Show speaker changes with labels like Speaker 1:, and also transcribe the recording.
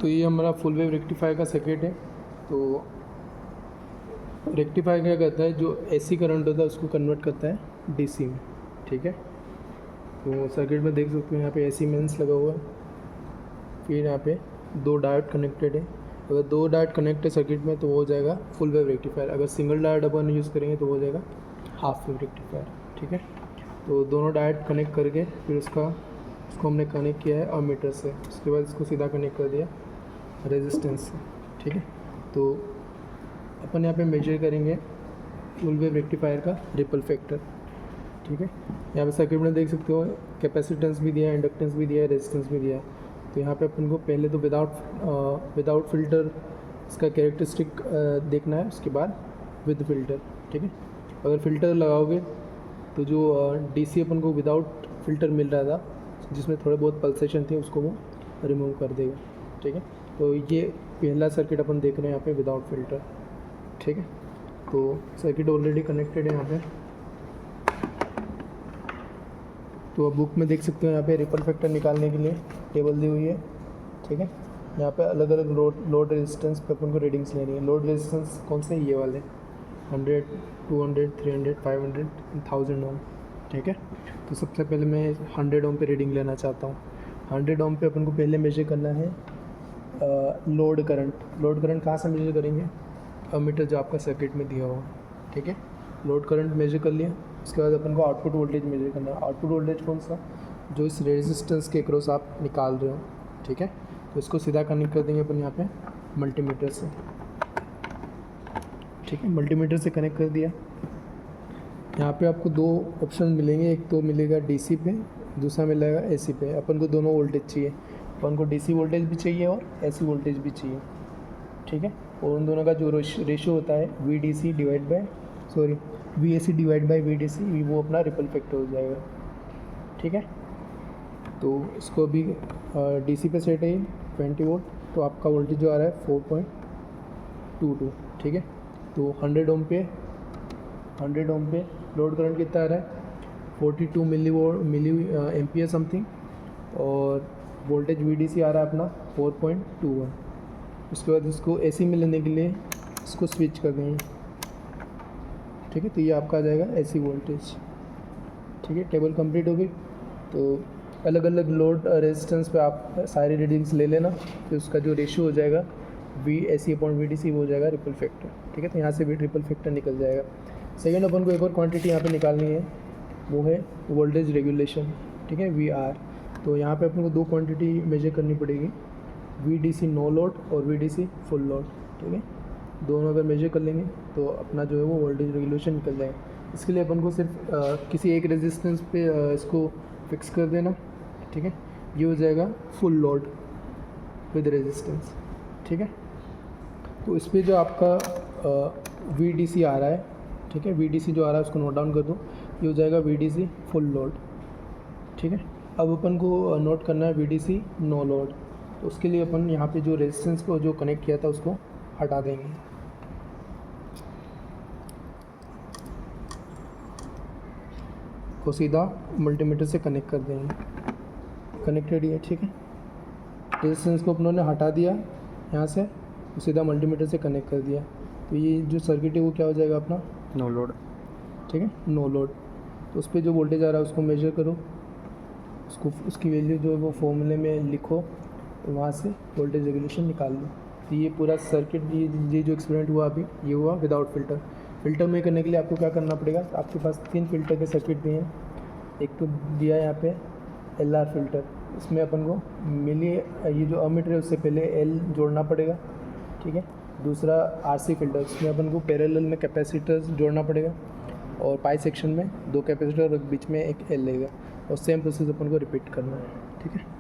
Speaker 1: तो ये हमारा फुल वेव रेक्टिफायर का सर्किट है। तो रेक्टिफायर क्या करता है, जो एसी करंट होता है उसको कन्वर्ट करता है डीसी में, ठीक है। तो सर्किट में देख सकते हो यहाँ पे एसी मेंस लगा हुआ है, फिर यहाँ पे 2 डायोड कनेक्टेड है। अगर 2 डायोड कनेक्ट है सर्किट में तो वो हो जाएगा फुल वेव रेक्टिफायर। अगर सिंगल डायोड अपन यूज़ करेंगे तो वो हो जाएगा हाफ वेव रेक्टिफायर, ठीक है। तो दोनों डायोड कनेक्ट करके फिर उसको हमने कनेक्ट किया है अमीटर से, उसके बाद इसको सीधा कनेक्ट कर दिया रेजिस्टेंस से, ठीक है। तो अपन यहाँ पे मेजर करेंगे फुल वेव रेक्टिफायर का रिपल फैक्टर, ठीक है। यहाँ पे सर्किट में देख सकते हो कैपेसिटेंस भी दिया है, इंडक्टेंस भी दिया है, रेजिस्टेंस भी दिया है। तो यहाँ पे अपन को पहले तो विदाउट फ़िल्टर इसका कैरेक्टरिस्टिक देखना है, उसके बाद विद फ़िल्टर, ठीक है। अगर फ़िल्टर लगाओगे तो जो डीसी अपन को विदाउट फ़िल्टर मिल रहा था, जिसमें थोड़े बहुत पल्सेशन थे, उसको वो रिमूव कर देगा, ठीक है। तो ये पहला सर्किट अपन देख रहे हैं यहाँ पे विदाउट फ़िल्टर, ठीक है। तो सर्किट ऑलरेडी कनेक्टेड है यहाँ पे। तो अब बुक में देख सकते हो यहाँ पे रिपल फैक्टर निकालने के लिए टेबल दी हुई है, ठीक है। यहाँ पे अलग अलग लोड रेजिस्टेंस पे अपन को रीडिंग्स लेनी है। लोड रेजिस्टेंस कौन से, ये वाले 100, 200, 300, 500, 1000 ओम, ठीक है। तो सबसे पहले मैं 100 ओम पे रीडिंग लेना चाहता हूँ। 100 ओम पे अपन को पहले मेजर करना है लोड करंट। लोड करंट कहाँ से मेजर करेंगे, अमीटर जो आपका सर्किट में दिया हुआ, ठीक है। लोड करंट मेजर कर लिया, उसके बाद अपन को आउटपुट वोल्टेज मेजर करना है। आउटपुट वोल्टेज कौन सा, जो इस रेजिस्टेंस के क्रॉस आप निकाल रहे हो, ठीक है। तो इसको सीधा कनेक्ट कर देंगे अपन यहाँ पे मल्टीमीटर से, ठीक है। मल्टीमीटर से कनेक्ट कर दिया। यहाँ पे आपको 2 ऑप्शन मिलेंगे, एक तो मिलेगा डीसी पे, दूसरा मिलेगा एसी पे। अपन को दोनों वोल्टेज चाहिए, अपन को डीसी वोल्टेज भी चाहिए और एसी वोल्टेज भी चाहिए, ठीक है। और उन दोनों का जो रेशियो होता है V A C divide by V D C, वो अपना रिपल फैक्टर हो जाएगा, ठीक है। तो इसको अभी डीसी पे सेट है 20 वोल्ट, तो आपका वोल्टेज जो आ रहा है 4.22, ठीक है। तो 100 ओम पे लोड करंट कितना आ रहा है, 42 मिली एम्पियर समथिंग, और वोल्टेज वी डी सी आ रहा है अपना 4.21। उसके बाद इसको एसी में लेने के लिए इसको स्विच कर देंगे, ठीक है। तो ये आपका आ जाएगा एसी वोल्टेज, ठीक है। टेबल कंप्लीट हो गई। तो अलग अलग लोड रेजिस्टेंस पे आप सारी रीडिंग्स ले लेना, फिर उसका जो रेशियो हो जाएगा V A C upon V D C, वो हो जाएगा रिपल फैक्टर, ठीक है। तो यहाँ से भी रिपल फैक्टर निकल जाएगा। सेकेंड अपन को एक और क्वांटिटी यहाँ पे निकालनी है, वो है वोल्टेज रेगुलेशन, ठीक है, वी आर। तो यहाँ पे अपन को 2 क्वांटिटी मेजर करनी पड़ेगी, V D C no load और V D C full load, ठीक है। दोनों अगर मेजर कर लेंगे तो अपना जो है वो वोल्टेज रेगुलेशन निकल जाएगा। इसके लिए अपन को सिर्फ किसी एक रेजिस्टेंस पे इसको फिक्स कर देना, ठीक है। ये हो जाएगा फुल लोड विद रेजिस्टेंस, ठीक है। तो इस पर जो आपका वी डी सी आ रहा है, ठीक है, वी डी सी जो आ रहा है उसको नोट डाउन कर दो, ये हो जाएगा V D C full load, ठीक है। अब अपन को नोट करना है V D C no load. तो उसके लिए अपन यहाँ पे जो रेजिस्टेंस को जो कनेक्ट किया था उसको हटा देंगे, को सीधा मल्टीमीटर से कनेक्ट कर देंगे। कनेक्टेड ही है, ठीक है। रेजिस्टेंस को अपनों ने हटा दिया यहाँ से, सीधा मल्टीमीटर से कनेक्ट कर दिया। तो ये जो सर्किट है वो क्या हो जाएगा अपना
Speaker 2: नो लोड,
Speaker 1: ठीक है, नो लोड। तो उस पर जो वोल्टेज आ रहा है उसको मेजर करो, उसकी वैल्यू जो है वो फॉर्मूले में लिखो, और वहाँ से वोल्टेज रेगुलेशन निकाल लो। तो ये पूरा सर्किट, ये जो एक्सपेरिमेंट हुआ अभी, ये हुआ विदाउट फ़िल्टर। फ़िल्टर में करने के लिए आपको क्या करना पड़ेगा, आपके पास 3 फ़िल्टर के सर्किट दिए हैं। एक तो दिया है यहाँ पे LR फ़िल्टर, इसमें अपन को ये जो अमीटर है उससे पहले L जोड़ना पड़ेगा, ठीक है। दूसरा RC फ़िल्टर, इसमें अपन को पैरेलल में कैपेसिटर्स जोड़ना पड़ेगा, और पाई सेक्शन में 2 कैपेसिटर और बीच में एक L लेगा, और सेम प्रोसेस अपन को रिपीट करना है, ठीक है।